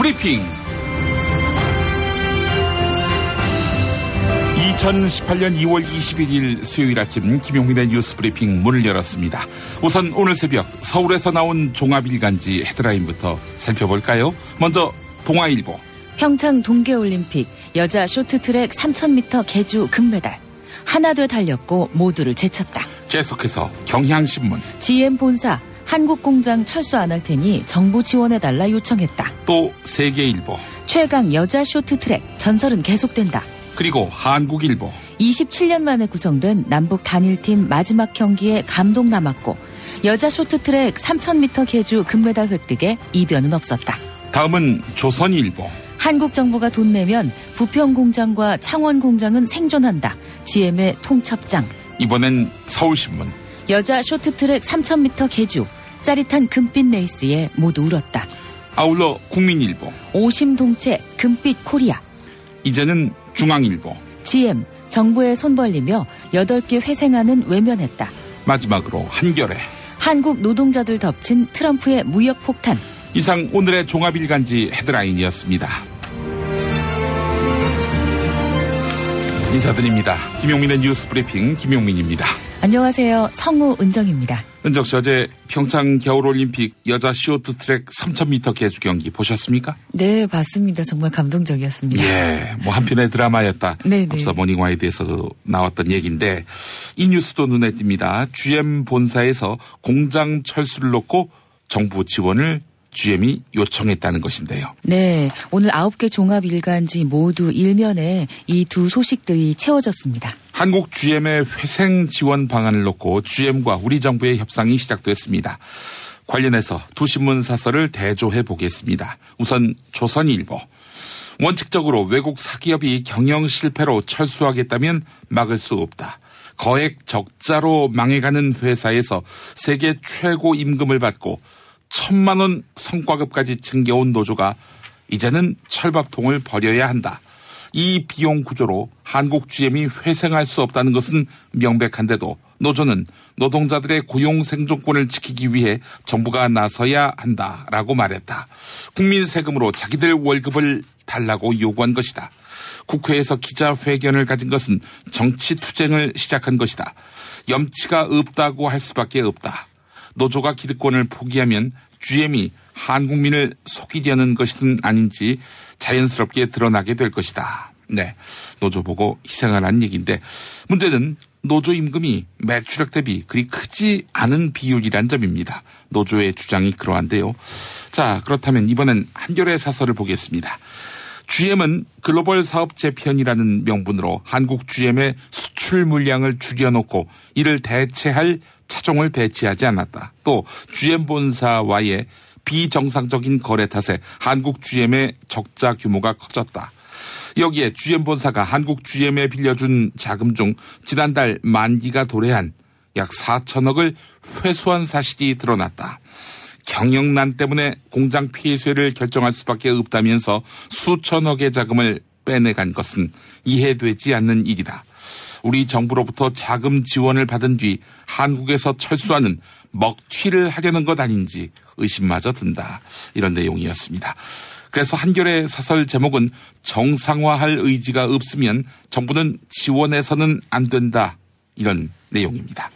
브리핑. 2018년 2월 21일 수요일 아침 김용민의 뉴스 브리핑 문을 열었습니다. 우선 오늘 새벽 서울에서 나온 종합일간지 헤드라인부터 살펴볼까요? 먼저 동아일보. 평창 동계올림픽 여자 쇼트트랙 3000m 계주 금메달. 하나돼 달렸고 모두를 제쳤다. 계속해서 경향신문. GM 본사 한국공장 철수 안 할 테니 정부 지원해달라 요청했다. 또 세계일보. 최강 여자 쇼트트랙 전설은 계속된다. 그리고 한국일보. 27년 만에 구성된 남북 단일팀 마지막 경기에 감동 남았고 여자 쇼트트랙 3000m 계주 금메달 획득에 이변은 없었다. 다음은 조선일보. 한국 정부가 돈 내면 부평 공장과 창원 공장은 생존한다. GM의 통첩장. 이번엔 서울신문. 여자 쇼트트랙 3000m 계주 짜릿한 금빛 레이스에 모두 울었다. 아울러 국민일보. 오심동체 금빛 코리아. 이제는 중앙일보. GM 정부에 손 벌리며 8개 회생안은 외면했다. 마지막으로 한겨레. 한국 노동자들 덮친 트럼프의 무역 폭탄. 이상 오늘의 종합일간지 헤드라인이었습니다. 인사드립니다. 김용민의 뉴스 브리핑 김용민입니다. 안녕하세요. 성우 은정입니다. 은정 씨, 어제 평창 겨울올림픽 여자 쇼트트랙 3000m 계주 경기 보셨습니까? 네, 봤습니다. 정말 감동적이었습니다. 예, 뭐 한편의 드라마였다. 네네. 앞서 모닝와이드에서도 나왔던 얘기인데 이 뉴스도 눈에 띕니다. GM 본사에서 공장 철수를 놓고 정부 지원을 GM이 요청했다는 것인데요. 네, 오늘 9개 종합일간지 모두 일면에 이 두 소식들이 채워졌습니다. 한국 GM의 회생 지원 방안을 놓고 GM과 우리 정부의 협상이 시작됐습니다. 관련해서 두 신문 사설을 대조해 보겠습니다. 우선 조선일보. 원칙적으로 외국 사기업이 경영 실패로 철수하겠다면 막을 수 없다. 거액 적자로 망해가는 회사에서 세계 최고 임금을 받고 1000만 원 성과급까지 챙겨온 노조가 이제는 철밥통을 버려야 한다. 이 비용 구조로 한국 GM이 회생할 수 없다는 것은 명백한데도 노조는 노동자들의 고용 생존권을 지키기 위해 정부가 나서야 한다라고 말했다. 국민 세금으로 자기들 월급을 달라고 요구한 것이다. 국회에서 기자회견을 가진 것은 정치투쟁을 시작한 것이다. 염치가 없다고 할 수밖에 없다. 노조가 기득권을 포기하면 GM이 한국민을 속이려는 것은 아닌지 자연스럽게 드러나게 될 것이다. 네, 노조 보고 희생하라는 얘기인데 문제는 노조 임금이 매출액 대비 그리 크지 않은 비율이란 점입니다. 노조의 주장이 그러한데요. 자, 그렇다면 이번엔 한겨레 사설을 보겠습니다. GM은 글로벌 사업 재편이라는 명분으로 한국 GM의 수출 물량을 줄여놓고 이를 대체할 차종을 배치하지 않았다. 또 GM 본사와의 비정상적인 거래 탓에 한국 GM의 적자 규모가 커졌다. 여기에 GM 본사가 한국 GM에 빌려준 자금 중 지난달 만기가 도래한 약 4천억을 회수한 사실이 드러났다. 경영난 때문에 공장 폐쇄를 결정할 수밖에 없다면서 수천억의 자금을 빼내간 것은 이해되지 않는 일이다. 우리 정부로부터 자금 지원을 받은 뒤 한국에서 철수하는 먹튀를 하려는 것 아닌지 의심마저 든다. 이런 내용이었습니다. 그래서 한겨레 사설 제목은 정상화할 의지가 없으면 정부는 지원해서는 안 된다. 이런 내용입니다.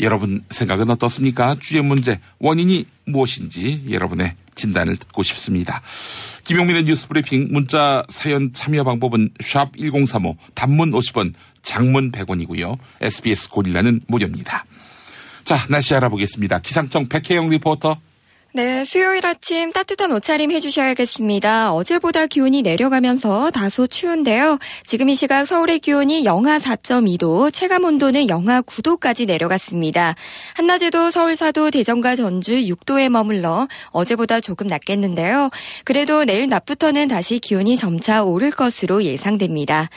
여러분 생각은 어떻습니까? GM 문제 원인이 무엇인지 여러분의 진단을 듣고 싶습니다. 김용민의 뉴스 브리핑 문자 사연 참여 방법은 샵1035 단문 50원 장문 100원이고요. SBS 고릴라는 무료입니다. 자, 날씨 알아보겠습니다. 기상청 백혜영 리포터. 네, 수요일 아침 따뜻한 옷차림 해주셔야겠습니다. 어제보다 기온이 내려가면서 다소 추운데요. 지금 이 시각 서울의 기온이 영하 4.2도, 체감온도는 영하 9도까지 내려갔습니다. 한낮에도 서울 사도 대전과 전주 6도에 머물러 어제보다 조금 낮겠는데요. 그래도 내일 낮부터는 다시 기온이 점차 오를 것으로 예상됩니다.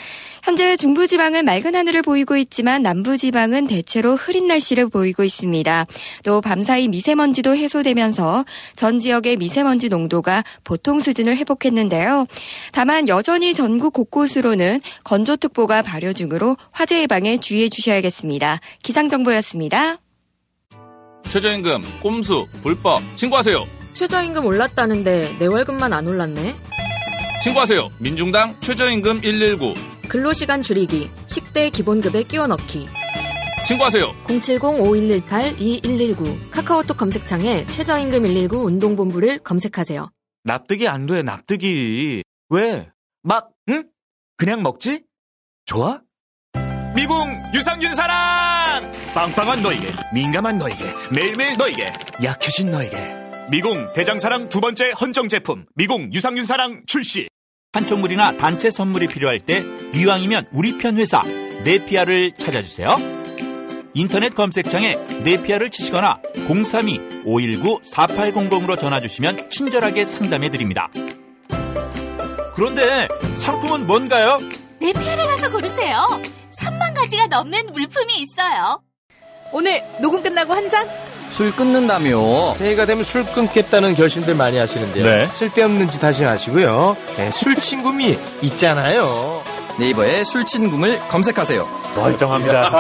현재 중부지방은 맑은 하늘을 보이고 있지만 남부지방은 대체로 흐린 날씨를 보이고 있습니다. 또 밤사이 미세먼지도 해소되면서 전 지역의 미세먼지 농도가 보통 수준을 회복했는데요. 다만 여전히 전국 곳곳으로는 건조특보가 발효 중으로 화재 예방에 주의해 주셔야겠습니다. 기상정보였습니다. 최저임금, 꼼수, 불법 신고하세요. 최저임금 올랐다는데 내 월급만 안 올랐네. 신고하세요. 민중당 최저임금 119. 근로시간 줄이기, 식대 기본급에 끼워 넣기. 신고하세요. 070-5118-2119 카카오톡 검색창에 최저임금 119 운동본부를 검색하세요. 납득이 안 돼, 납득이. 왜? 응? 그냥 먹지? 좋아? 미궁 유산균 사랑! 빵빵한 너에게, 민감한 너에게, 매일매일 너에게, 약해진 너에게. 미궁 대장사랑 두 번째 헌정 제품 미궁 유산균 사랑 출시. 판촉물이나 단체 선물이 필요할 때 이왕이면 우리 편 회사 네피아를 찾아주세요. 인터넷 검색창에 네피아를 치시거나 032-519-4800으로 전화주시면 친절하게 상담해드립니다. 그런데 상품은 뭔가요? 네피아를 가서 고르세요. 3만 가지가 넘는 물품이 있어요. 오늘 녹음 끝나고 한 잔? 술 끊는다며. 새해가 되면 술 끊겠다는 결심들 많이 하시는데요. 네. 쓸데없는 짓 하지 마시고요. 네, 술친구미 있잖아요. 네이버에 술친구를 검색하세요. 멀쩡합니다.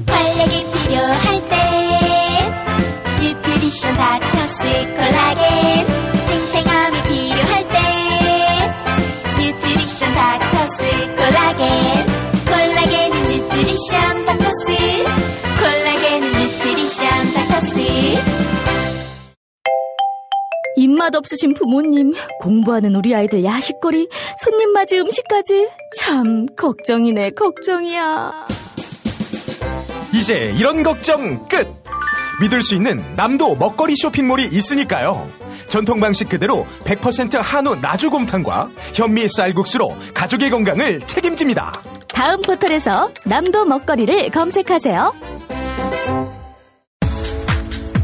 활력이 필요할 땐 뉴트리션 닥터스 콜라겐. 탱탱함이 필요할 땐 뉴트리션 닥터스 콜라겐. 콜라겐은 뉴트리션 닥터스. 콜라겐은 뉴트리션 닥터스. 입맛 없으신 부모님, 공부하는 우리 아이들 야식거리, 손님 맞이 음식까지 참 걱정이네, 걱정이야. 이제 이런 걱정 끝! 믿을 수 있는 남도 먹거리 쇼핑몰이 있으니까요. 전통 방식 그대로 100% 한우 나주곰탕과 현미 쌀국수로 가족의 건강을 책임집니다. 다음 포털에서 남도 먹거리를 검색하세요.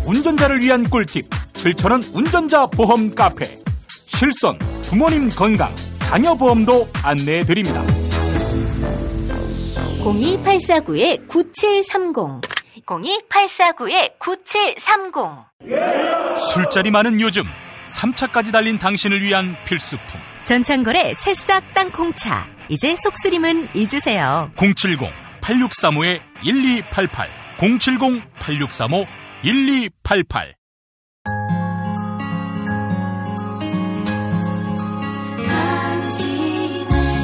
운전자를 위한 꿀팁 7,000원 운전자 보험 카페. 실손, 부모님 건강, 자녀 보험도 안내해드립니다. 02849-9730 02849-9730. 술자리 많은 요즘 3차까지 달린 당신을 위한 필수품 전창걸의 새싹 땅콩차. 이제 속쓰림은 잊으세요. 070-8635-1288 070-8635-1288.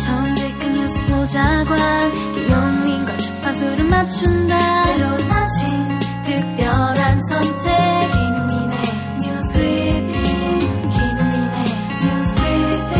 정직한 뉴스 보자관 김용민과 주파수를 맞춘다. 새로운 아침 특별한 선택 김용민의 뉴스 브리핑. 김용민의 뉴스 브리핑.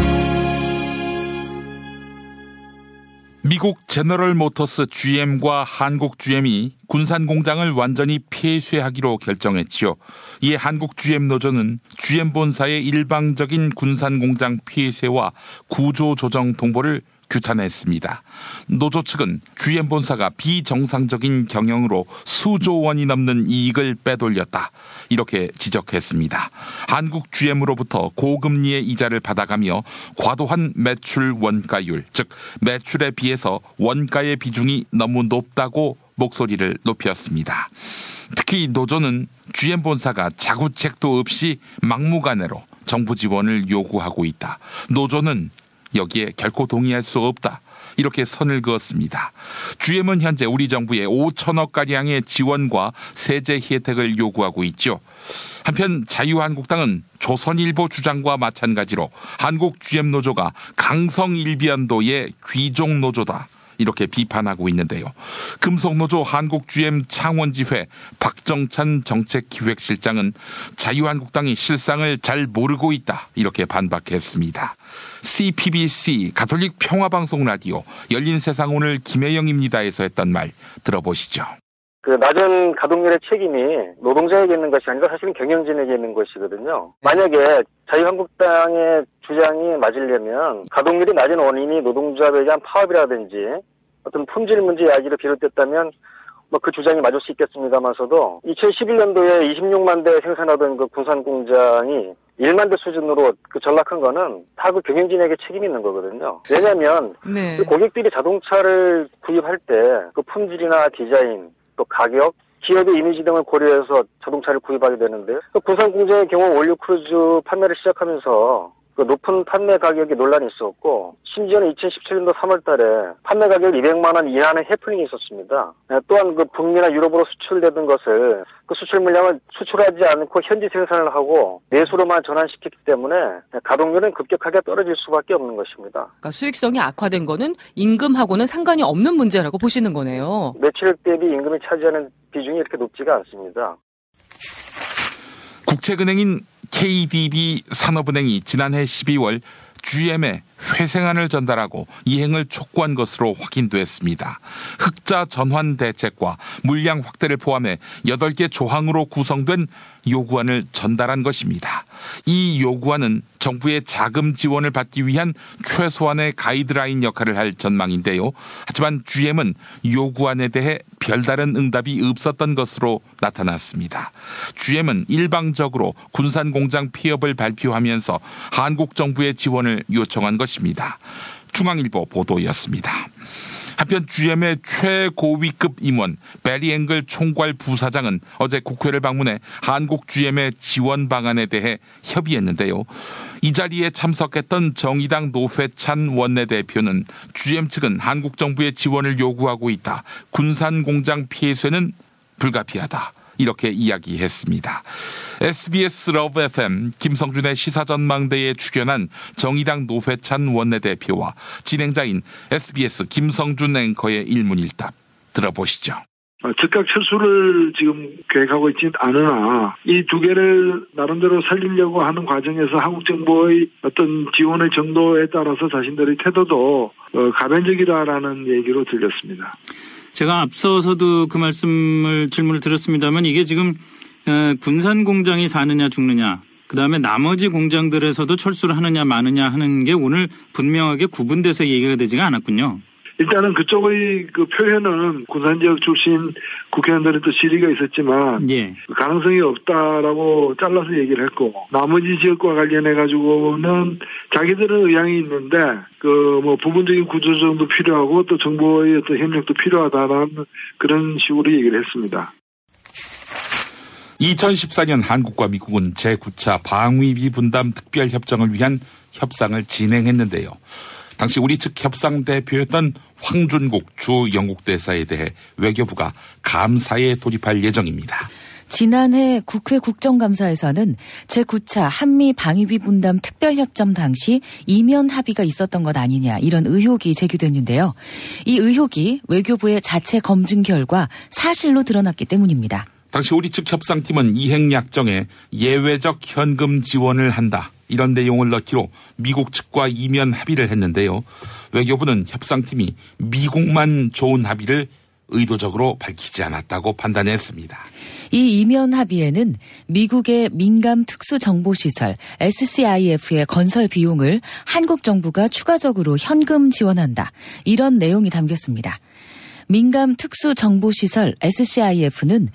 미국 제너럴 모터스 GM과 한국 GM이 군산 공장을 완전히 폐쇄하기로 결정했지요. 이에 한국 GM 노조는 GM 본사의 일방적인 군산 공장 폐쇄와 구조 조정 통보를 규탄했습니다. 노조 측은 GM 본사가 비정상적인 경영으로 수조 원이 넘는 이익을 빼돌렸다, 이렇게 지적했습니다. 한국 GM으로부터 고금리의 이자를 받아가며 과도한 매출 원가율, 즉 매출에 비해서 원가의 비중이 너무 높다고 목소리를 높였습니다. 특히 노조는 GM 본사가 자구책도 없이 막무가내로 정부 지원을 요구하고 있다. 노조는 여기에 결코 동의할 수 없다, 이렇게 선을 그었습니다. GM은 현재 우리 정부의 5천억가량의 지원과 세제 혜택을 요구하고 있죠. 한편 자유한국당은 조선일보 주장과 마찬가지로 한국 GM 노조가 강성일변도의 귀족 노조다, 이렇게 비판하고 있는데요. 금속노조 한국 GM 창원지회 박정찬 정책기획실장은 자유한국당이 실상을 잘 모르고 있다, 이렇게 반박했습니다. CPBC 가톨릭 평화방송 라디오 열린세상 오늘 김혜영입니다에서 했던 말 들어보시죠. 낮은 가동률의 책임이 노동자에게 있는 것이 아니라 사실은 경영진에게 있는 것이거든요. 만약에 자유한국당의 주장이 맞으려면 가동률이 낮은 원인이 노동자에 대한 파업이라든지 어떤 품질 문제 이야기를 비롯했다면 그 주장이 맞을 수 있겠습니다만서도 2011년도에 26만 대 생산하던 그 군산 공장이 1만 대 수준으로 전락한 거는 다 그 경영진에게 책임이 있는 거거든요. 왜냐하면 그 고객들이 자동차를 구입할 때 그 품질이나 디자인, 또 가격, 기업의 이미지 등을 고려해서 자동차를 구입하게 되는데요. 군산 공장의 경우 원료 크루즈 판매를 시작하면서 그 높은 판매 가격이 논란이 있었고 심지어는 2017년도 3월 달에 판매 가격 200만 원 이하의 해프닝이 있었습니다. 또한 그 북미나 유럽으로 수출되던 것을 그 수출 물량을 수출하지 않고 현지 생산을 하고 내수로만 전환시켰기 때문에 가동률은 급격하게 떨어질 수밖에 없는 것입니다. 그러니까 수익성이 악화된 거는 임금하고는 상관이 없는 문제라고 보시는 거네요. 매출액 대비 임금이 차지하는 비중이 이렇게 높지가 않습니다. 국책은행인 KDB 산업은행이 지난해 12월 GM에 회생안을 전달하고 이행을 촉구한 것으로 확인됐습니다. 흑자 전환 대책과 물량 확대를 포함해 8개 조항으로 구성된 요구안을 전달한 것입니다. 이 요구안은 정부의 자금 지원을 받기 위한 최소한의 가이드라인 역할을 할 전망인데요. 하지만 GM은 요구안에 대해 별다른 응답이 없었던 것으로 나타났습니다. GM은 일방적으로 군산공장 폐업을 발표하면서 한국 정부의 지원을 요청한 것입니다. 중앙일보 보도였습니다. 한편 GM의 최고위급 임원 베리 앵글 총괄 부사장은 어제 국회를 방문해 한국 GM의 지원 방안에 대해 협의했는데요. 이 자리에 참석했던 정의당 노회찬 원내대표는 GM 측은 한국 정부의 지원을 요구하고 있다. 군산공장 폐쇄는 불가피하다. 이렇게 이야기했습니다. SBS 러브 FM 김성준의 시사전망대에 출연한 정의당 노회찬 원내대표와 진행자인 SBS 김성준 앵커의 일문일답 들어보시죠. 즉각 철수를 지금 계획하고 있지는 않으나 이 두 개를 나름대로 살리려고 하는 과정에서 한국 정부의 어떤 지원의 정도에 따라서 자신들의 태도도 가변적이다라는 얘기로 들렸습니다. 제가 앞서서도 그 질문을 드렸습니다만 이게 지금 군산 공장이 사느냐 죽느냐 그다음에 나머지 공장들에서도 철수를 하느냐 마느냐 하는 게 오늘 분명하게 구분돼서 얘기가 되지가 않았군요. 일단은 그쪽의 그 표현은 군산 지역 출신 국회의원들의 또 질의가 있었지만 예. 가능성이 없다라고 잘라서 얘기를 했고 나머지 지역과 관련해 가지고는 자기들은 의향이 있는데 부분적인 구조조정도 필요하고 또 정부의 어떤 협력도 필요하다라는 그런 식으로 얘기를 했습니다. 2014년 한국과 미국은 제9차 방위비 분담 특별협정을 위한 협상을 진행했는데요. 당시 우리 측 협상 대표였던 황준국 주 영국 대사에 대해 외교부가 감사에 돌입할 예정입니다. 지난해 국회 국정감사에서는 제9차 한미 방위비 분담 특별협정 당시 이면 합의가 있었던 것 아니냐 이런 의혹이 제기됐는데요. 이 의혹이 외교부의 자체 검증 결과 사실로 드러났기 때문입니다. 당시 우리 측 협상팀은 이행약정에 예외적 현금 지원을 한다. 이런 내용을 넣기로 미국 측과 이면 합의를 했는데요. 외교부는 협상팀이 미국만 좋은 합의를 의도적으로 밝히지 않았다고 판단했습니다. 이 이면 합의에는 미국의 민감 특수정보시설 SCIF의 건설 비용을 한국 정부가 추가적으로 현금 지원한다. 이런 내용이 담겼습니다. 민감 특수정보시설 SCIF는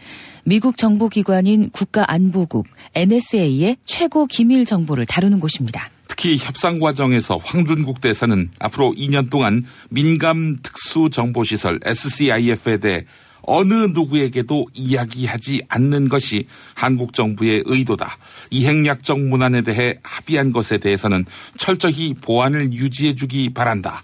미국 정보기관인 국가안보국 NSA의 최고 기밀 정보를 다루는 곳입니다. 특히 협상 과정에서 황준국 대사는 앞으로 2년 동안 민감 특수정보시설 SCIF에 대해 어느 누구에게도 이야기하지 않는 것이 한국 정부의 의도다. 이행약정 문안에 대해 합의한 것에 대해서는 철저히 보안을 유지해주기 바란다.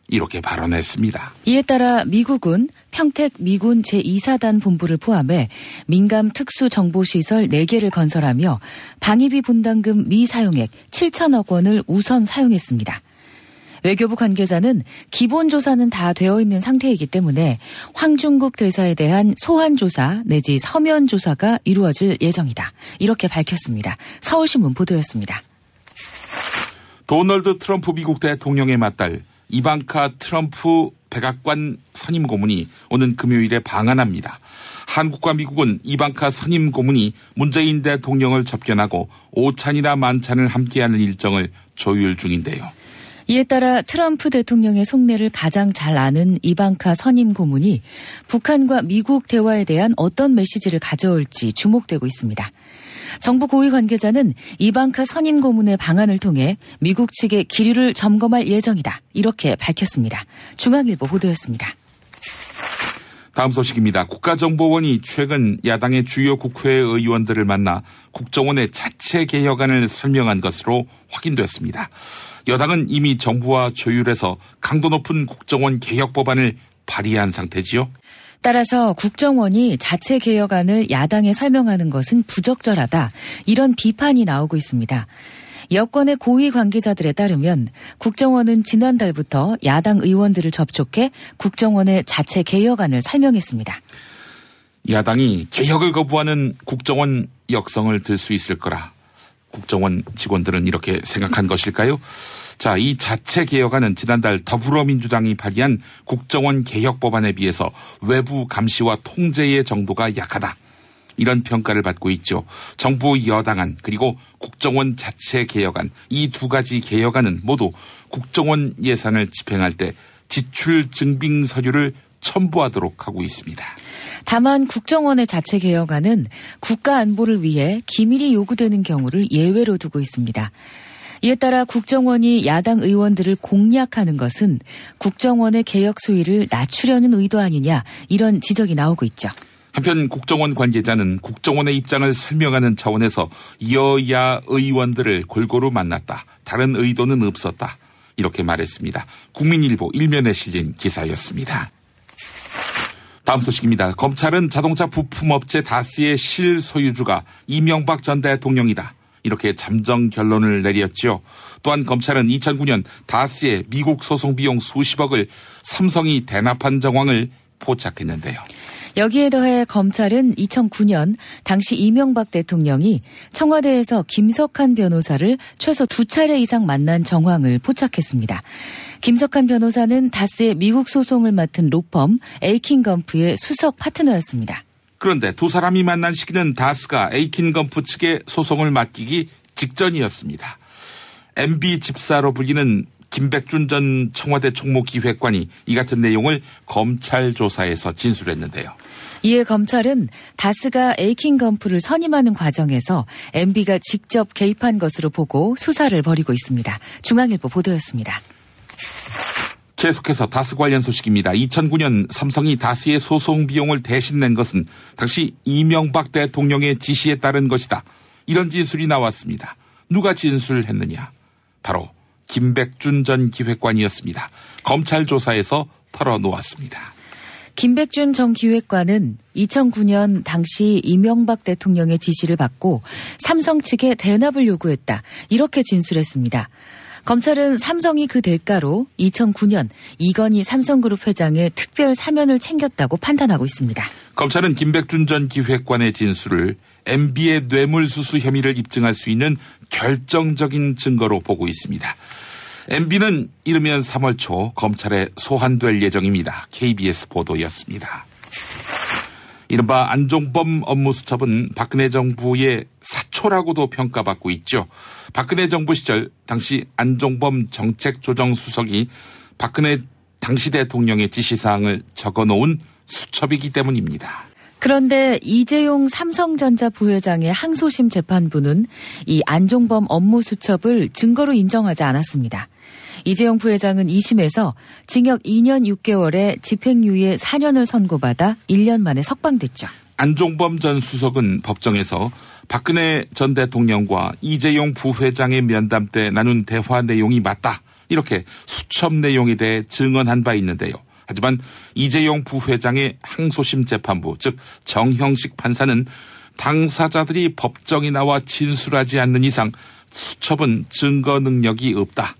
이렇게 발언했습니다. 이에 따라 미국은 평택 미군 제2사단 본부를 포함해 민감 특수정보시설 4개를 건설하며 방위비 분담금 미사용액 7천억 원을 우선 사용했습니다. 외교부 관계자는 기본조사는 다 되어 있는 상태이기 때문에 황준국 대사에 대한 소환조사 내지 서면조사가 이루어질 예정이다. 이렇게 밝혔습니다. 서울신문 보도였습니다. 도널드 트럼프 미국 대통령의 맏딸 이방카 트럼프 백악관 선임 고문이 오는 금요일에 방한합니다. 한국과 미국은 이방카 선임 고문이 문재인 대통령을 접견하고 오찬이나 만찬을 함께하는 일정을 조율 중인데요. 이에 따라 트럼프 대통령의 속내를 가장 잘 아는 이방카 선임 고문이 북한과 미국 대화에 대한 어떤 메시지를 가져올지 주목되고 있습니다. 정부 고위 관계자는 이방카 선임 고문의 방안을 통해 미국 측의 기류를 점검할 예정이다. 이렇게 밝혔습니다. 중앙일보 보도였습니다. 다음 소식입니다. 국가정보원이 최근 야당의 주요 국회의원들을 만나 국정원의 자체 개혁안을 설명한 것으로 확인됐습니다. 여당은 이미 정부와 조율해서 강도 높은 국정원 개혁 법안을 발의한 상태지요. 따라서 국정원이 자체 개혁안을 야당에 설명하는 것은 부적절하다. 이런 비판이 나오고 있습니다. 여권의 고위 관계자들에 따르면 국정원은 지난달부터 야당 의원들을 접촉해 국정원의 자체 개혁안을 설명했습니다. 야당이 개혁을 거부하는 국정원 역성을 들 수 있을 거라 국정원 직원들은 이렇게 생각한 것일까요? 자, 이 자체 개혁안은 지난달 더불어민주당이 발의한 국정원 개혁 법안에 비해서 외부 감시와 통제의 정도가 약하다. 이런 평가를 받고 있죠. 정부 여당안 그리고 국정원 자체 개혁안 이 두 가지 개혁안은 모두 국정원 예산을 집행할 때 지출 증빙 서류를 첨부하도록 하고 있습니다. 다만 국정원의 자체 개혁안은 국가 안보를 위해 기밀이 요구되는 경우를 예외로 두고 있습니다. 이에 따라 국정원이 야당 의원들을 공략하는 것은 국정원의 개혁 수위를 낮추려는 의도 아니냐 이런 지적이 나오고 있죠. 한편 국정원 관계자는 국정원의 입장을 설명하는 차원에서 여야 의원들을 골고루 만났다. 다른 의도는 없었다. 이렇게 말했습니다. 국민일보 일면에 실린 기사였습니다. 다음 소식입니다. 검찰은 자동차 부품업체 다스의 실소유주가 이명박 전 대통령이다. 이렇게 잠정 결론을 내렸죠. 또한 검찰은 2009년 다스의 미국 소송 비용 수십억을 삼성이 대납한 정황을 포착했는데요. 여기에 더해 검찰은 2009년 당시 이명박 대통령이 청와대에서 김석한 변호사를 최소 2차례 이상 만난 정황을 포착했습니다. 김석한 변호사는 다스의 미국 소송을 맡은 로펌 에이킨검프의 수석 파트너였습니다. 그런데 두 사람이 만난 시기는 다스가 에이킨검프 측에 소송을 맡기기 직전이었습니다. MB 집사로 불리는 김백준 전 청와대 총무기획관이 이 같은 내용을 검찰 조사에서 진술했는데요. 이에 검찰은 다스가 에이킨검프를 선임하는 과정에서 MB가 직접 개입한 것으로 보고 수사를 벌이고 있습니다. 중앙일보 보도였습니다. 계속해서 다스 관련 소식입니다. 2009년 삼성이 다스의 소송 비용을 대신 낸 것은 당시 이명박 대통령의 지시에 따른 것이다. 이런 진술이 나왔습니다. 누가 진술했느냐? 바로 김백준 전 기획관이었습니다. 검찰 조사에서 털어놓았습니다. 김백준 전 기획관은 2009년 당시 이명박 대통령의 지시를 받고 삼성 측에 대납을 요구했다. 이렇게 진술했습니다. 검찰은 삼성이 그 대가로 2009년 이건희 삼성그룹 회장의 특별 사면을 챙겼다고 판단하고 있습니다. 검찰은 김백준 전 기획관의 진술을 MB의 뇌물수수 혐의를 입증할 수 있는 결정적인 증거로 보고 있습니다. MB는 이르면 3월 초 검찰에 소환될 예정입니다. KBS 보도였습니다. 이른바 안종범 업무수첩은 박근혜 정부의 사초라고도 평가받고 있죠. 박근혜 정부 시절 당시 안종범 정책조정수석이 박근혜 당시 대통령의 지시사항을 적어놓은 수첩이기 때문입니다. 그런데 이재용 삼성전자 부회장의 항소심 재판부는 이 안종범 업무수첩을 증거로 인정하지 않았습니다. 이재용 부회장은 2심에서 징역 2년 6개월에 집행유예 4년을 선고받아 1년 만에 석방됐죠. 안종범 전 수석은 법정에서 박근혜 전 대통령과 이재용 부회장의 면담 때 나눈 대화 내용이 맞다. 이렇게 수첩 내용에 대해 증언한 바 있는데요. 하지만 이재용 부회장의 항소심 재판부, 즉 정형식 판사는 당사자들이 법정에 나와 진술하지 않는 이상 수첩은 증거 능력이 없다.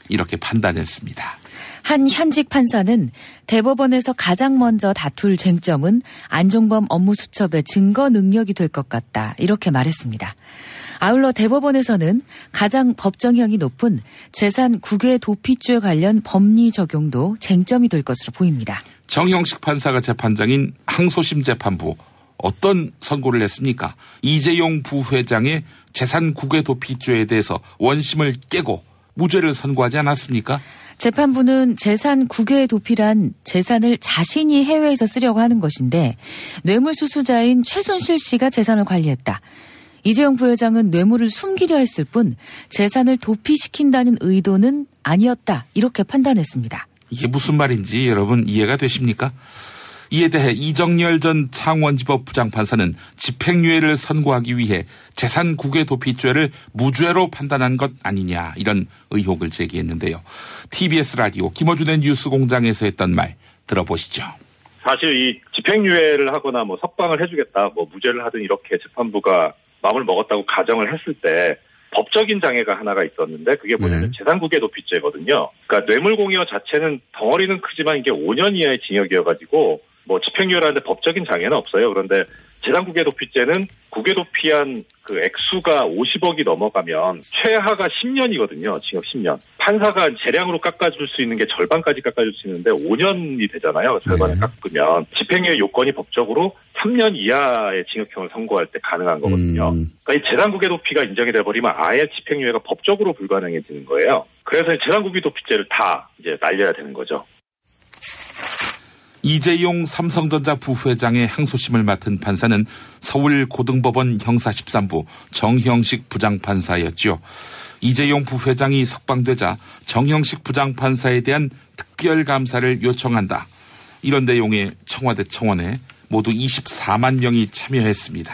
이렇게 판단했습니다. 한 현직 판사는 대법원에서 가장 먼저 다툴 쟁점은 안종범 업무수첩의 증거 능력이 될 것 같다. 이렇게 말했습니다. 아울러 대법원에서는 가장 법정형이 높은 재산 국외 도피죄 관련 법리 적용도 쟁점이 될 것으로 보입니다. 정형식 판사가 재판장인 항소심 재판부 어떤 선고를 했습니까? 이재용 부회장의 재산 국외 도피죄에 대해서 원심을 깨고 무죄를 선고하지 않았습니까? 재판부는 재산 국외 도피란 재산을 자신이 해외에서 쓰려고 하는 것인데 뇌물수수자인 최순실 씨가 재산을 관리했다. 이재용 부회장은 뇌물을 숨기려 했을 뿐 재산을 도피시킨다는 의도는 아니었다. 이렇게 판단했습니다. 이게 무슨 말인지 여러분 이해가 되십니까? 이에 대해 이정열 전 창원지법 부장판사는 집행유예를 선고하기 위해 재산 국외 도피죄를 무죄로 판단한 것 아니냐 이런 의혹을 제기했는데요. TBS 라디오 김어준의 뉴스공장에서 했던 말 들어보시죠. 사실 이 집행유예를 하거나 뭐 석방을 해주겠다, 뭐 무죄를 하든 이렇게 재판부가 마음을 먹었다고 가정을 했을 때 법적인 장애가 하나가 있었는데 그게 뭐냐면 재산국외 도피죄거든요. 그러니까 뇌물공여 자체는 덩어리는 크지만 이게 5년 이하의 징역이어가지고 뭐 집행유예라는데 법적인 장애는 없어요. 그런데 재산국외 도피죄는 국외 도피한 그 액수가 50억이 넘어가면 최하가 10년이거든요. 징역 10년. 판사가 재량으로 깎아줄 수 있는 게 절반까지 깎아줄 수 있는데 5년이 되잖아요. 절반을 깎으면 집행유예 요건이 법적으로 3년 이하의 징역형을 선고할 때 가능한 거거든요. 그러니까 이 재산국외 도피가 인정이 돼버리면 아예 집행유예가 법적으로 불가능해지는 거예요. 그래서 재산국외 도피죄를 다 이제 날려야 되는 거죠. 이재용 삼성전자 부회장의 항소심을 맡은 판사는 서울고등법원 형사 13부 정형식 부장판사였죠. 이재용 부회장이 석방되자 정형식 부장판사에 대한 특별감사를 요청한다. 이런 내용의 청와대 청원에 모두 24만 명이 참여했습니다.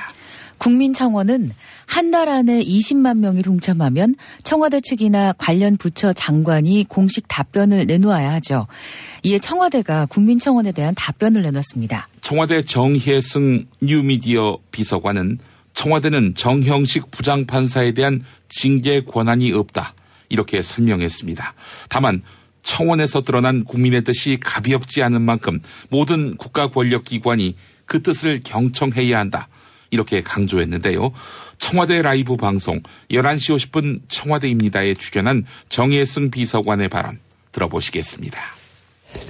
국민청원은 한 달 안에 20만 명이 동참하면 청와대 측이나 관련 부처 장관이 공식 답변을 내놓아야 하죠. 이에 청와대가 국민청원에 대한 답변을 내놨습니다. 청와대 정혜승 뉴미디어 비서관은 청와대는 정형식 부장판사에 대한 징계 권한이 없다. 이렇게 설명했습니다. 다만 청원에서 드러난 국민의 뜻이 가볍지 않은 만큼 모든 국가 권력 기관이 그 뜻을 경청해야 한다. 이렇게 강조했는데요. 청와대 라이브 방송 11시 50분 청와대입니다에 출연한 정혜승 비서관의 발언 들어보시겠습니다.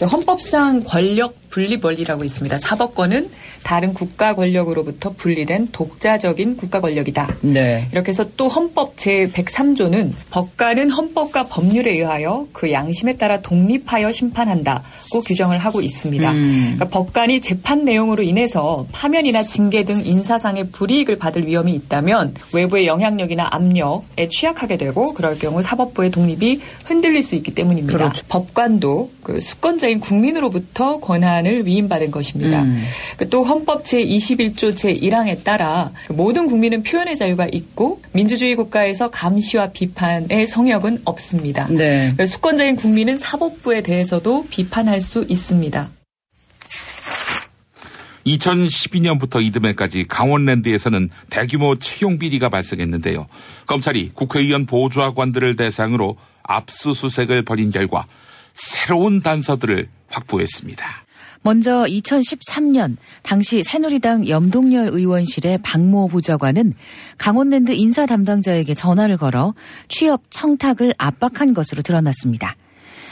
헌법상 권력 분리 권리라고 있습니다. 사법권은 다른 국가 권력으로부터 분리된 독자적인 국가 권력이다. 네. 이렇게 해서 또 헌법 제103조는 법관은 헌법과 법률에 의하여 그 양심에 따라 독립하여 심판한다고 규정을 하고 있습니다. 그러니까 법관이 재판 내용으로 인해서 파면이나 징계 등 인사상의 불이익을 받을 위험이 있다면 외부의 영향력이나 압력에 취약하게 되고 그럴 경우 사법부의 독립이 흔들릴 수 있기 때문입니다. 그렇죠. 법관도 그 수권자인 국민으로부터 권한을 위임받은 것입니다. 또 헌법 제21조 제1항에 따라 모든 국민은 표현의 자유가 있고 민주주의 국가에서 감시와 비판의 성역은 없습니다. 네. 수권자인 국민은 사법부에 대해서도 비판할 수 있습니다. 2012년부터 이듬해까지 강원랜드에서는 대규모 채용 비리가 발생했는데요. 검찰이 국회의원 보좌관들을 대상으로 압수수색을 벌인 결과 새로운 단서들을 확보했습니다. 먼저 2013년 당시 새누리당 염동열 의원실의 박모 보좌관은 강원랜드 인사 담당자에게 전화를 걸어 취업 청탁을 압박한 것으로 드러났습니다.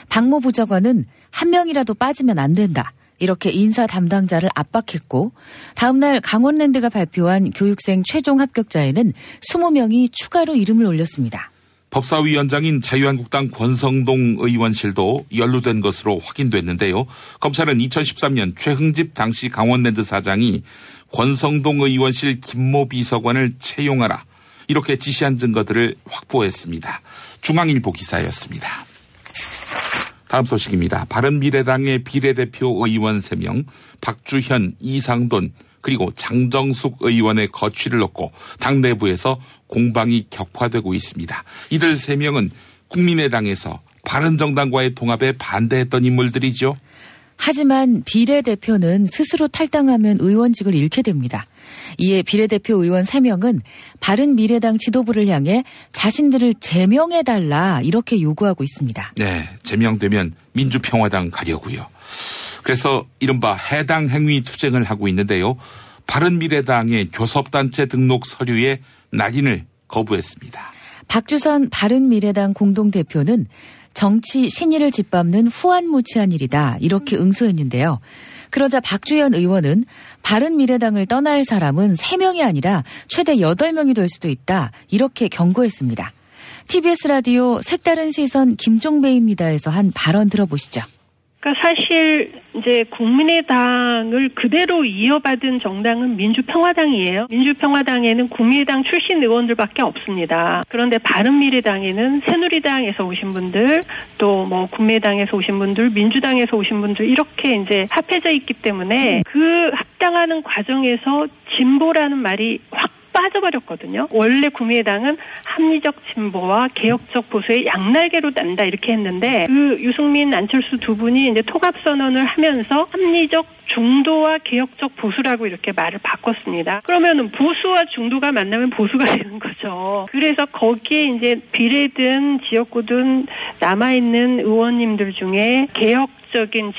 박모 보좌관은 한 명이라도 빠지면 안 된다. 이렇게 인사 담당자를 압박했고 다음 날 강원랜드가 발표한 교육생 최종 합격자에는 20명이 추가로 이름을 올렸습니다. 법사위원장인 자유한국당 권성동 의원실도 연루된 것으로 확인됐는데요. 검찰은 2013년 최흥집 당시 강원랜드 사장이 권성동 의원실 김모 비서관을 채용하라 이렇게 지시한 증거들을 확보했습니다. 중앙일보 기사였습니다. 다음 소식입니다. 바른미래당의 비례대표 의원 3명, 박주현, 이상돈 그리고 장정숙 의원의 거취를 놓고 당 내부에서 공방이 격화되고 있습니다. 이들 3명은 국민의당에서 바른정당과의 통합에 반대했던 인물들이죠. 하지만 비례대표는 스스로 탈당하면 의원직을 잃게 됩니다. 이에 비례대표 의원 3명은 바른미래당 지도부를 향해 자신들을 제명해달라 이렇게 요구하고 있습니다. 네, 제명되면 민주평화당 가려고요. 그래서 이른바 해당 행위 투쟁을 하고 있는데요. 바른미래당의 교섭단체 등록 서류에 낙인을 거부했습니다. 박주선 바른미래당 공동대표는 정치 신의를 짓밟는 후안무치한 일이다 이렇게 응수했는데요. 그러자 박주현 의원은 바른미래당을 떠날 사람은 3명이 아니라 최대 8명이 될 수도 있다 이렇게 경고했습니다. TBS 라디오 색다른 시선 김종배입니다에서 한 발언 들어보시죠. 그러니까 사실 이제 국민의당을 그대로 이어받은 정당은 민주평화당이에요. 민주평화당에는 국민의당 출신 의원들밖에 없습니다. 그런데 바른미래당에는 새누리당에서 오신 분들, 또 뭐 국민의당에서 오신 분들, 민주당에서 오신 분들 이렇게 이제 합해져 있기 때문에 그 합당하는 과정에서 진보라는 말이 확 빠져버렸거든요. 원래 국민의당은 합리적 진보와 개혁적 보수의 양날개로 난다 이렇게 했는데 그 유승민, 안철수 두 분이 이제 통합선언을 하면서 합리적 중도와 개혁적 보수라고 이렇게 말을 바꿨습니다. 그러면은 보수와 중도가 만나면 보수가 되는 거죠. 그래서 거기에 이제 비례든 지역구든 남아있는 의원님들 중에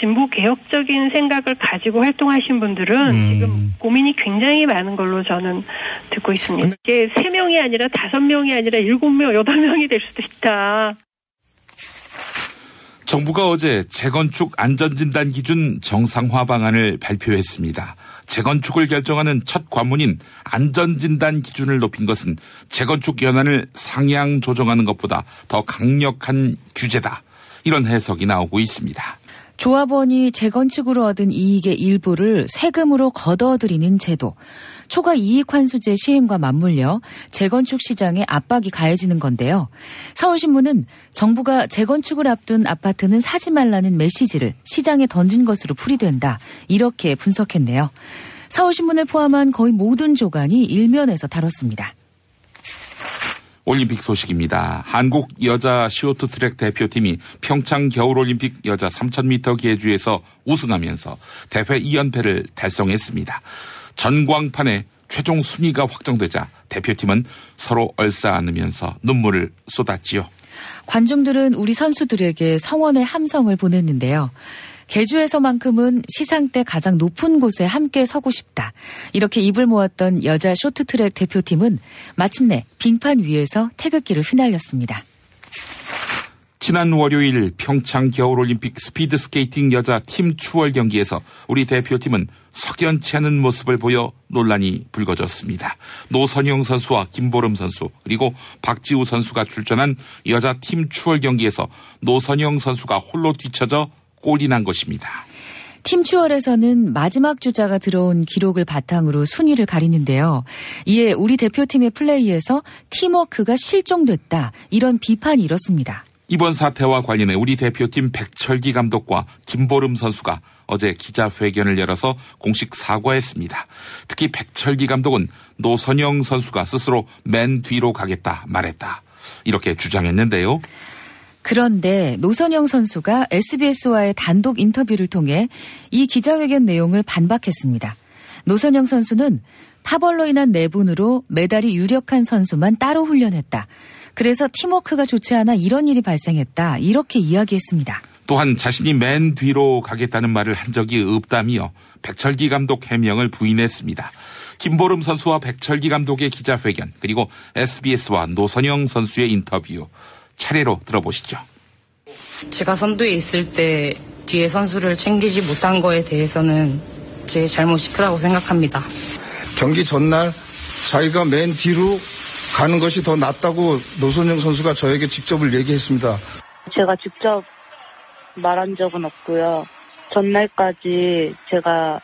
진보 개혁적인 생각을 가지고 활동하신 분들은 지금 고민이 굉장히 많은 걸로 저는 듣고 있습니다. 이게 3명이 아니라 5명이 아니라 7명, 8명이 될 수도 있다. 정부가 어제 재건축 안전진단 기준 정상화 방안을 발표했습니다. 재건축을 결정하는 첫 관문인 안전진단 기준을 높인 것은 재건축 연한을 상향 조정하는 것보다 더 강력한 규제다. 이런 해석이 나오고 있습니다. 조합원이 재건축으로 얻은 이익의 일부를 세금으로 걷어들이는 제도. 초과 이익환수제 시행과 맞물려 재건축 시장에 압박이 가해지는 건데요. 서울신문은 정부가 재건축을 앞둔 아파트는 사지 말라는 메시지를 시장에 던진 것으로 풀이된다. 이렇게 분석했네요. 서울신문을 포함한 거의 모든 조간이 일면에서 다뤘습니다. 올림픽 소식입니다. 한국 여자 쇼트트랙 대표팀이 평창 겨울올림픽 여자 3000m 계주에서 우승하면서 대회 2연패를 달성했습니다. 전광판에 최종 순위가 확정되자 대표팀은 서로 얼싸안으면서 눈물을 쏟았지요. 관중들은 우리 선수들에게 성원의 함성을 보냈는데요. 계주에서만큼은 시상 때 가장 높은 곳에 함께 서고 싶다. 이렇게 입을 모았던 여자 쇼트트랙 대표팀은 마침내 빙판 위에서 태극기를 휘날렸습니다. 지난 월요일 평창 겨울올림픽 스피드스케이팅 여자 팀 추월 경기에서 우리 대표팀은 석연치 않은 모습을 보여 논란이 불거졌습니다. 노선영 선수와 김보름 선수 그리고 박지우 선수가 출전한 여자 팀 추월 경기에서 노선영 선수가 홀로 뒤쳐져 꼴이 난 것입니다. 팀 추월에서는 마지막 주자가 들어온 기록을 바탕으로 순위를 가리는데요. 이에 우리 대표팀의 플레이에서 팀워크가 실종됐다. 이런 비판이 일었습니다. 이번 사태와 관련해 우리 대표팀 백철기 감독과 김보름 선수가 어제 기자회견을 열어서 공식 사과했습니다. 특히 백철기 감독은 노선영 선수가 스스로 맨 뒤로 가겠다 말했다. 이렇게 주장했는데요. 그런데 노선영 선수가 SBS와의 단독 인터뷰를 통해 이 기자회견 내용을 반박했습니다. 노선영 선수는 파벌로 인한 내분으로 메달이 유력한 선수만 따로 훈련했다. 그래서 팀워크가 좋지 않아 이런 일이 발생했다. 이렇게 이야기했습니다. 또한 자신이 맨 뒤로 가겠다는 말을 한 적이 없다며 백철기 감독 해명을 부인했습니다. 김보름 선수와 백철기 감독의 기자회견 그리고 SBS와 노선영 선수의 인터뷰 차례로 들어보시죠. 제가 선두에 있을 때 뒤에 선수를 챙기지 못한 거에 대해서는 제 잘못이 크다고 생각합니다. 경기 전날 자기가 맨 뒤로 가는 것이 더 낫다고 노선영 선수가 저에게 직접을 얘기했습니다. 제가 직접 말한 적은 없고요. 전날까지 제가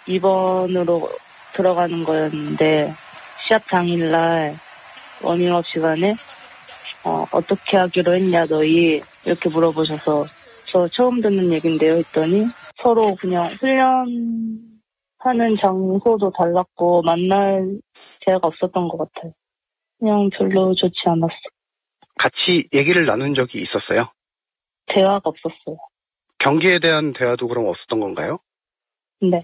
2번으로 들어가는 거였는데 시합 당일날 워밍업 시간에 어떻게 하기로 했냐 너희 이렇게 물어보셔서 저 처음 듣는 얘긴데요 했더니 서로 그냥 훈련하는 장소도 달랐고 만날 기회가 없었던 것 같아요. 그냥 별로 좋지 않았어. 같이 얘기를 나눈 적이 있었어요? 대화가 없었어요. 경기에 대한 대화도 그럼 없었던 건가요? 네.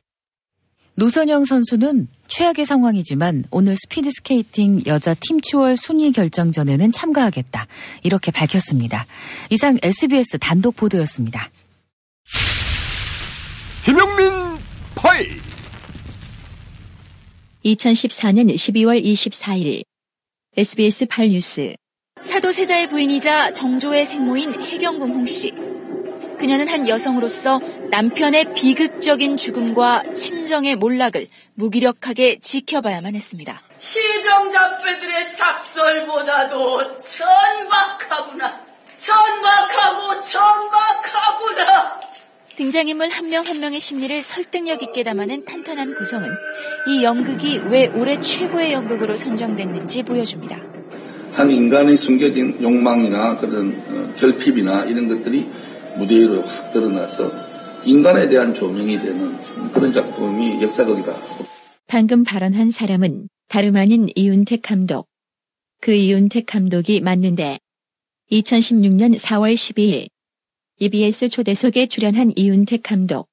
노선영 선수는 최악의 상황이지만 오늘 스피드스케이팅 여자 팀 추월 순위 결정전에는 참가하겠다. 이렇게 밝혔습니다. 이상 SBS 단독 보도였습니다. 김영민 파이 2014년 12월 24일 SBS 8뉴스 사도세자의 부인이자 정조의 생모인 해경궁 홍씨. 그녀는 한 여성으로서 남편의 비극적인 죽음과 친정의 몰락을 무기력하게 지켜봐야만 했습니다. 시정잡배들의 작설보다도 천박하구나. 천박하구나. 등장인물 한 명 한 명의 심리를 설득력 있게 담아낸 탄탄한 구성은 이 연극이 왜 올해 최고의 연극으로 선정됐는지 보여줍니다. 한 인간의 숨겨진 욕망이나 그런 결핍이나 이런 것들이 무대 위로 확 드러나서 인간에 대한 조명이 되는 그런 작품이 역사극이다. 방금 발언한 사람은 다름 아닌 이윤택 감독. 그 이윤택 감독이 맞는데 2016년 4월 12일 EBS 초대석에 출연한 이윤택 감독.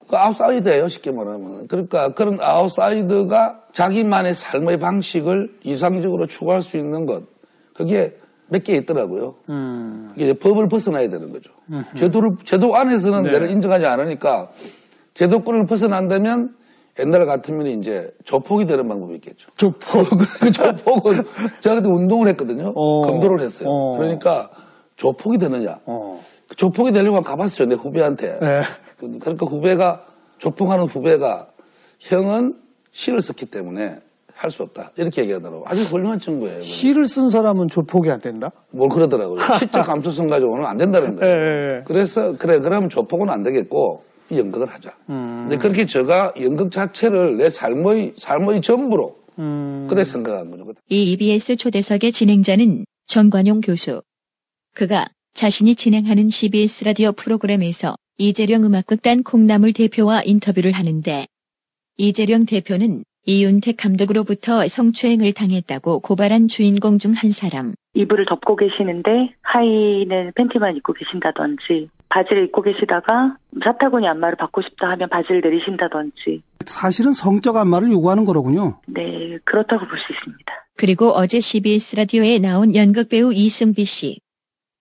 그 아웃사이더예요, 쉽게 말하면. 그러니까 그런 아웃사이더가 자기만의 삶의 방식을 이상적으로 추구할 수 있는 것. 그게 몇 개 있더라고요. 이게 법을 벗어나야 되는 거죠. 제도 안에서는 내를 인정하지 않으니까 제도권을 벗어난다면 옛날 같으면 이제 조폭이 되는 방법이 있겠죠. 조폭은 제가 그때 운동을 했거든요. 검도를 했어요. 그러니까 조폭이 되느냐. 조폭이 되려고 가봤어요, 내 후배한테. 그러니까 후배가, 조폭하는 후배가 형은 시를 썼기 때문에 할 수 없다. 이렇게 얘기하더라고요. 아주 훌륭한 친구예요. 시를 쓴 사람은 조폭이 안 된다? 뭘 그러더라고요. 시적 감수성 가지고는 안 된다는 거예요. 그래서, 그러면 조폭은 안 되겠고, 연극을 하자. 근데 그렇게 제가 연극 자체를 내 삶의 전부로, 그래 생각한 거죠. 이 EBS 초대석의 진행자는 정관용 교수. 그가 자신이 진행하는 CBS 라디오 프로그램에서 이재령 음악극단 콩나물 대표와 인터뷰를 하는데 이재령 대표는 이윤택 감독으로부터 성추행을 당했다고 고발한 주인공 중 한 사람. 이불을 덮고 계시는데 하의는 팬티만 입고 계신다든지 바지를 입고 계시다가 사타구니 안마를 받고 싶다 하면 바지를 내리신다든지. 사실은 성적 안마를 요구하는 거로군요. 네, 그렇다고 볼 수 있습니다. 그리고 어제 CBS 라디오에 나온 연극배우 이승비 씨.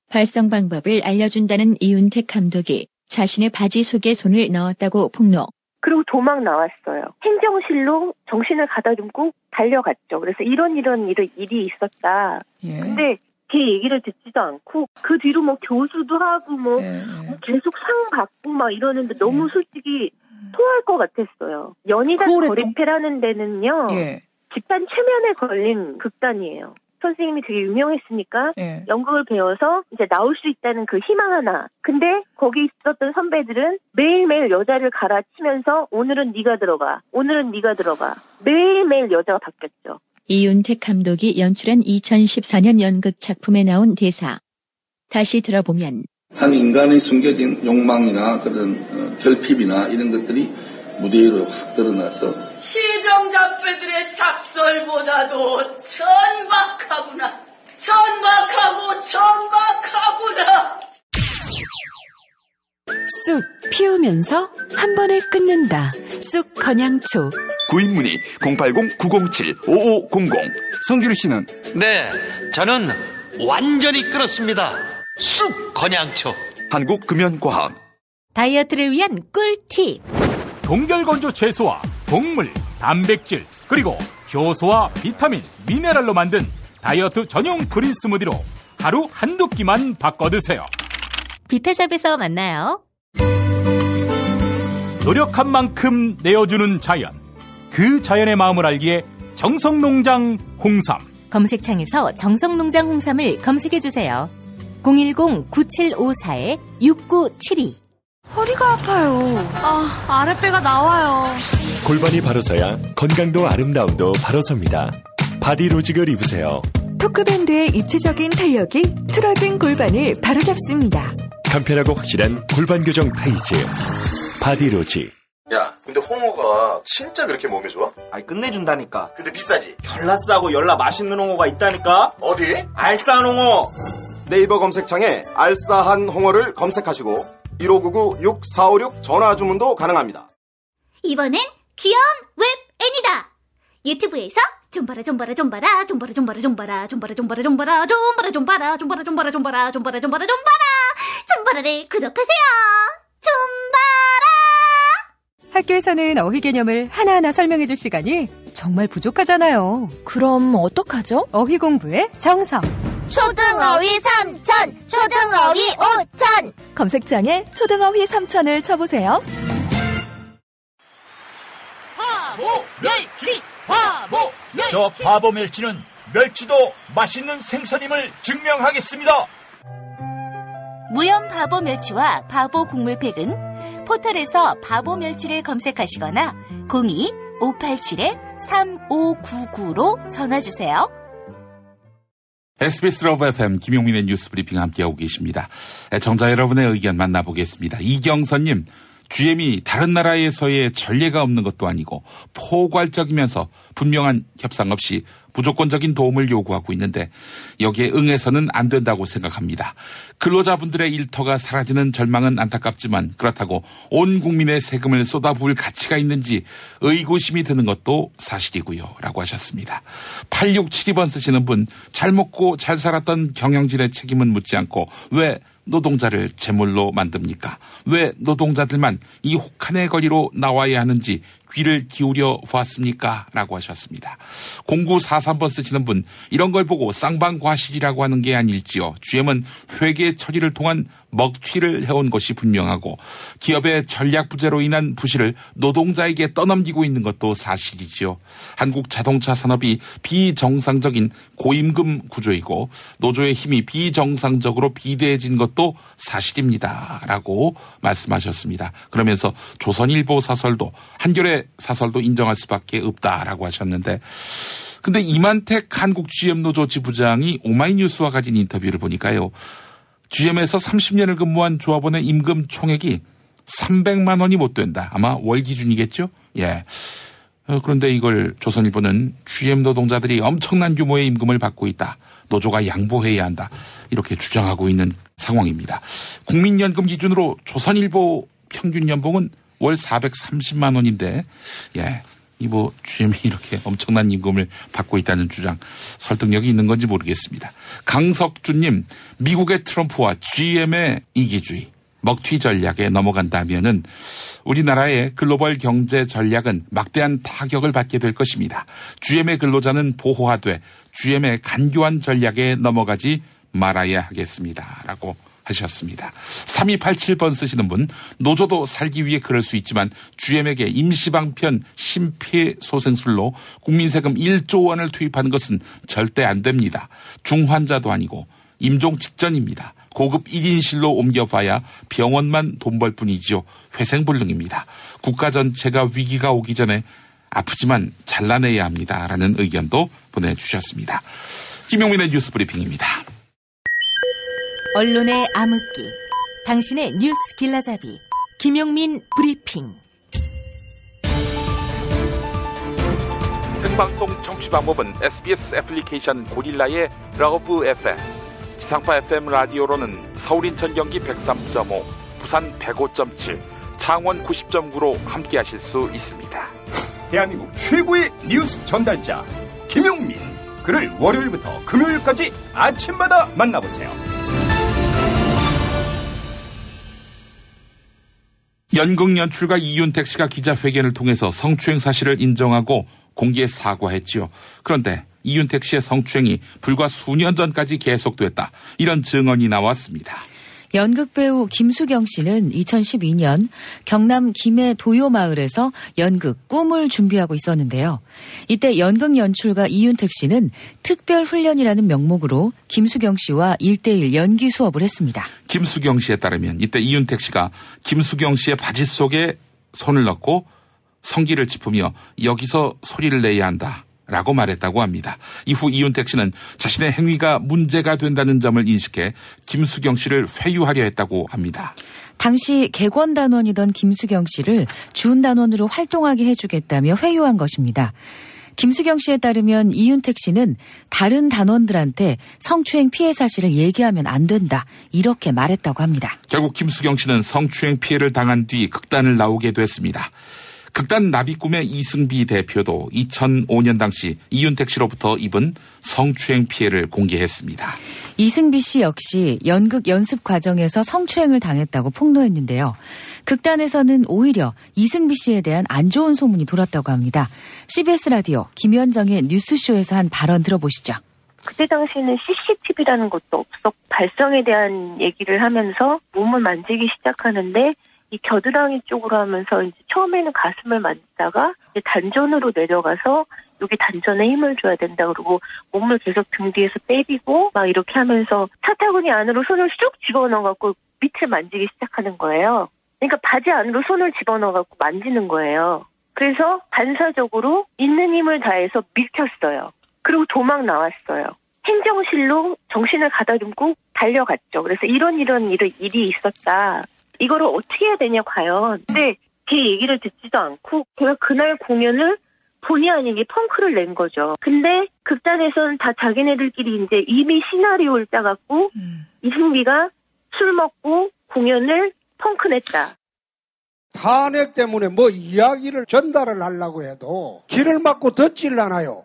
발성 방법을 알려준다는 이윤택 감독이 자신의 바지 속에 손을 넣었다고 폭로. 그리고 도망 나왔어요. 행정실로 정신을 가다듬고 달려갔죠. 그래서 이런 일이 있었다. 근데 걔 얘기를 듣지도 않고 그 뒤로 뭐 교수도 하고 뭐 계속 상 받고 막 이러는데 너무 솔직히 토할 것 같았어요. 연희단 거리패라는 데는요. 집단 최면에 걸린 극단이에요. 선생님이 되게 유명했으니까 연극을 배워서 이제 나올 수 있다는 그 희망 하나. 근데 거기 있었던 선배들은 매일매일 여자를 갈아치면서 오늘은 네가 들어가. 오늘은 네가 들어가. 매일매일 여자가 바뀌었죠. 이윤택 감독이 연출한 2014년 연극 작품에 나온 대사. 다시 들어보면 한 인간의 숨겨진 욕망이나 그런 결핍이나 이런 것들이 무대 위로 확 드러나서 시정자배들의 작설보다도 천박하구나. 천박하구나. 쑥 피우면서 한 번에 끊는다. 쑥 건양초. 구입문의 080-907-5500. 성규리 씨는? 네, 저는 완전히 끊었습니다. 쑥 건양초. 한국금연과학. 다이어트를 위한 꿀팁. 동결건조 채소와 곡물, 단백질, 그리고 효소와 비타민, 미네랄로 만든 다이어트 전용 그린 스무디로 하루 한두 끼만 바꿔 드세요. 비타샵에서 만나요. 노력한 만큼 내어주는 자연. 그 자연의 마음을 알기에 정성농장 홍삼. 검색창에서 정성농장 홍삼을 검색해주세요. 010-9754-6972. 허리가 아파요. 아랫배가 나와요. 골반이 바로서야 건강도 아름다움도 바로섭니다. 바디로직을 입으세요. 토크밴드의 입체적인 탄력이 틀어진 골반을 바로잡습니다. 간편하고 확실한 골반 교정 타이즈. 바디로직. 야, 근데 홍어가 진짜 그렇게 몸에 좋아? 아니, 끝내준다니까. 근데 비싸지? 열라 싸고 열라 맛있는 홍어가 있다니까. 어디? 알싸한 홍어. 네이버 검색창에 알싸한 홍어를 검색하시고 1599-6456 전화 주문도 가능합니다. 이번엔 귀여운 웹 애니다. 유튜브에서 좀봐라 좀봐라를 구독하세요. 좀봐라. 학교에서는 어휘 개념을 하나하나 설명해줄 시간이 정말 부족하잖아요. 그럼 어떡하죠? 어휘 공부의 정성. 초등어휘 3000, 초등어휘 5000. 검색창에 초등어휘 3000을 쳐보세요. 바보 멸치, 바보 멸치. 저 바보 멸치는 멸치도 맛있는 생선임을 증명하겠습니다. 무염 바보 멸치와 바보 국물팩은 포털에서 바보 멸치를 검색하시거나 02-587-3599로 전화주세요. SBS 러브 FM 김용민의 뉴스 브리핑 함께하고 계십니다. 청자 여러분의 의견 만나보겠습니다. 이경선님, GM이 다른 나라에서의 전례가 없는 것도 아니고 포괄적이면서 분명한 협상 없이 무조건적인 도움을 요구하고 있는데 여기에 응해서는 안 된다고 생각합니다. 근로자분들의 일터가 사라지는 절망은 안타깝지만 그렇다고 온 국민의 세금을 쏟아부을 가치가 있는지 의구심이 드는 것도 사실이고요. 라고 하셨습니다. 8672번 쓰시는 분, 잘 먹고 잘 살았던 경영진의 책임은 묻지 않고 왜 노동자를 제물로 만듭니까? 왜 노동자들만 이 혹한의 거리로 나와야 하는지 귀를 기울여 보았습니까? 라고 하셨습니다. 0943번 쓰시는 분, 이런 걸 보고 쌍방과실이라고 하는 게 아닐지요. GM은 회계 처리를 통한 먹튀를 해온 것이 분명하고 기업의 전략 부재로 인한 부실을 노동자에게 떠넘기고 있는 것도 사실이지요. 한국 자동차 산업이 비정상적인 고임금 구조이고 노조의 힘이 비정상적으로 비대해진 것도 사실입니다. 라고 말씀하셨습니다. 그러면서 조선일보 사설도 한겨레 사설도 인정할 수밖에 없다라고 하셨는데, 근데 이만택 한국 GM 노조 지부장이 오마이뉴스와 가진 인터뷰를 보니까요, GM에서 30년을 근무한 조합원의 임금 총액이 300만 원이 못 된다. 아마 월 기준이겠죠? 예. 그런데 이걸 조선일보는 GM 노동자들이 엄청난 규모의 임금을 받고 있다. 노조가 양보해야 한다. 이렇게 주장하고 있는 상황입니다. 국민연금 기준으로 조선일보 평균 연봉은 월 430만 원인데, 예. GM이 이렇게 엄청난 임금을 받고 있다는 주장, 설득력이 있는 건지 모르겠습니다. 강석주님, 미국의 트럼프와 GM의 이기주의, 먹튀 전략에 넘어간다면은 우리나라의 글로벌 경제 전략은 막대한 타격을 받게 될 것입니다. GM의 근로자는 보호하되 GM의 간교한 전략에 넘어가지 말아야 하겠습니다. 라고 하셨습니다. 3287번 쓰시는 분, 노조도 살기 위해 그럴 수 있지만 GM에게 임시방편 심폐소생술로 국민세금 1조 원을 투입하는 것은 절대 안 됩니다. 중환자도 아니고 임종 직전입니다. 고급 1인실로 옮겨봐야 병원만 돈 벌 뿐이지요. 회생불능입니다. 국가 전체가 위기가 오기 전에 아프지만 잘라내야 합니다. 라는 의견도 보내주셨습니다. 김용민의 뉴스 브리핑입니다. 언론의 암흑기, 당신의 뉴스 길라잡이, 김용민 브리핑. 생방송 청취 방법은 SBS 애플리케이션 고릴라의 러브 FM, 지상파 FM 라디오로는 서울 인천 경기 103.5, 부산 105.7, 창원 90.9로 함께하실 수 있습니다. 대한민국 최고의 뉴스 전달자 김용민, 그를 월요일부터 금요일까지 아침마다 만나보세요. 연극 연출가 이윤택 씨가 기자회견을 통해서 성추행 사실을 인정하고 공개 사과했지요. 그런데 이윤택 씨의 성추행이 불과 수년 전까지 계속됐다. 이런 증언이 나왔습니다. 연극 배우 김수경 씨는 2012년 경남 김해 도요마을에서 연극 꿈을 준비하고 있었는데요. 이때 연극 연출가 이윤택 씨는 특별훈련이라는 명목으로 김수경 씨와 1:1 연기 수업을 했습니다. 김수경 씨에 따르면 이때 이윤택 씨가 김수경 씨의 바지 속에 손을 넣고 성기를 짚으며 여기서 소리를 내야 한다. 라고 말했다고 합니다. 이후 이윤택 씨는 자신의 행위가 문제가 된다는 점을 인식해 김수경 씨를 회유하려 했다고 합니다. 당시 객원단원이던 김수경 씨를 준단원으로 활동하게 해주겠다며 회유한 것입니다. 김수경 씨에 따르면 이윤택 씨는 다른 단원들한테 성추행 피해 사실을 얘기하면 안 된다, 이렇게 말했다고 합니다. 결국 김수경 씨는 성추행 피해를 당한 뒤 극단을 나오게 됐습니다. 극단 나비꿈의 이승비 대표도 2005년 당시 이윤택 씨로부터 입은 성추행 피해를 공개했습니다. 이승비 씨 역시 연극 연습 과정에서 성추행을 당했다고 폭로했는데요. 극단에서는 오히려 이승비 씨에 대한 안 좋은 소문이 돌았다고 합니다. CBS 라디오 김현정의 뉴스쇼에서 한 발언 들어보시죠. 그때 당시에는 CCTV라는 것도 없었고 발성에 대한 얘기를 하면서 몸을 만지기 시작하는데 이 겨드랑이 쪽으로 하면서 이제 처음에는 가슴을 만지다가 이제 단전으로 내려가서 여기 단전에 힘을 줘야 된다 그러고 몸을 계속 등 뒤에서 때리고 막 이렇게 하면서 차타구니 안으로 손을 쑥 집어넣어갖고 밑을 만지기 시작하는 거예요. 그러니까 바지 안으로 손을 집어넣어갖고 만지는 거예요. 그래서 반사적으로 있는 힘을 다해서 밀켰어요. 그리고 도망 나왔어요. 행정실로 정신을 가다듬고 달려갔죠. 그래서 이런 일이 있었다. 이거를 어떻게 해야 되냐 과연. 근데 걔 얘기를 듣지도 않고 걔가 그날 공연을 본의 아니게 펑크를 낸 거죠. 근데 극단에서는 다 자기네들끼리 이제 이미 시나리오를 짜갖고 이승기가 술 먹고 공연을 펑크 냈다. 탄핵 때문에 뭐 이야기를 전달을 하려고 해도 길을 막고 듣질 않아요.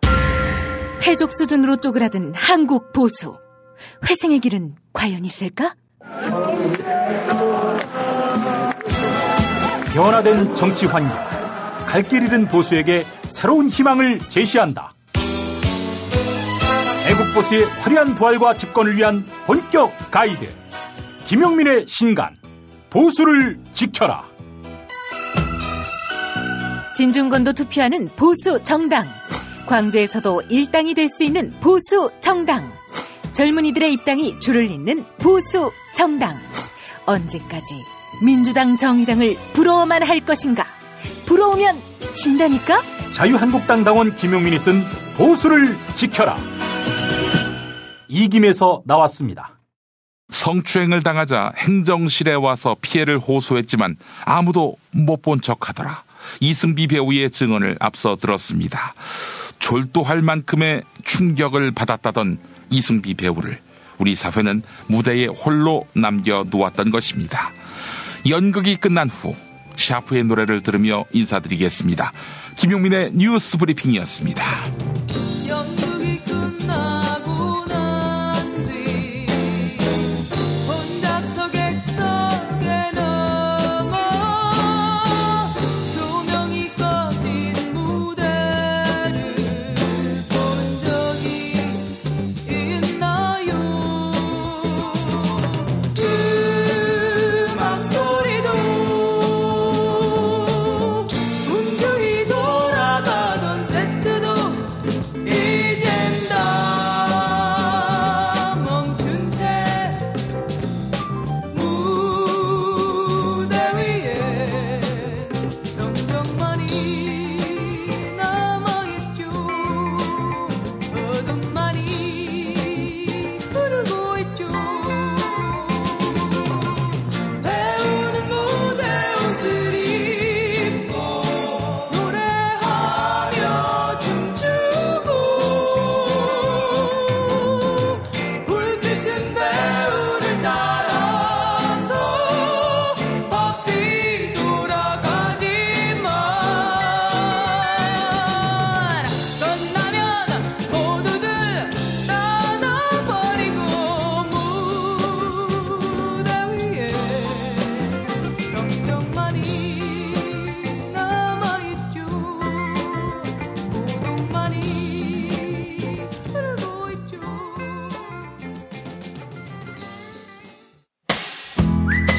패족 수준으로 쪼그라든 한국 보수. 회생의 길은 과연 있을까? 변화된 정치 환경. 갈 길 잃은 보수에게 새로운 희망을 제시한다. 애국 보수의 화려한 부활과 집권을 위한 본격 가이드. 김용민의 신간. 보수를 지켜라. 진중권도 투표하는 보수 정당. 광주에서도 일당이 될 수 있는 보수 정당. 젊은이들의 입당이 줄을 잇는 보수 정당. 언제까지 민주당 정의당을 부러워만 할 것인가? 부러우면 진다니까? 자유한국당 당원 김용민이 쓴 보수를 지켜라. 이김에서 나왔습니다. 성추행을 당하자 행정실에 와서 피해를 호소했지만 아무도 못 본 척하더라. 이승비 배우의 증언을 앞서 들었습니다. 졸도할 만큼의 충격을 받았다던 이승비 배우를 우리 사회는 무대에 홀로 남겨놓았던 것입니다. 연극이 끝난 후 샤프의 노래를 들으며 인사드리겠습니다. 김용민의 뉴스 브리핑이었습니다. 연극이 끝나고 난 뒤 혼자서 객석에 넘어 조명이 꺼진 무대를 본 적이 있나요? 음악 소리도 분주히 돌아가던 세트도 이젠 다 멈춘 채 무대 위에 점점 많이 남아있죠. 어둠만이 흐르고 있죠. 배우는 무대 옷을 입고 노래하며 춤추고 불빛은 배우를 따라서 바삐 돌아가지만 끝나면 모두들 떠나버리고 무대 위에 점점 많이 남아있죠. 고독만이 흐르고 있죠.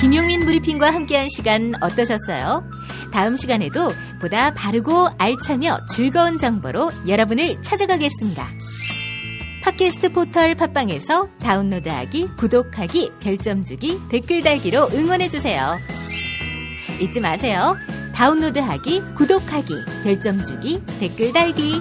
김용민 브리핑과 함께한 시간 어떠셨어요? 다음 시간에도 보다 바르고 알차며 즐거운 정보로 여러분을 찾아가겠습니다. 팟캐스트 포털 팟빵에서 다운로드하기, 구독하기, 별점 주기, 댓글 달기로 응원해주세요. 잊지 마세요. 다운로드하기, 구독하기, 별점 주기, 댓글 달기.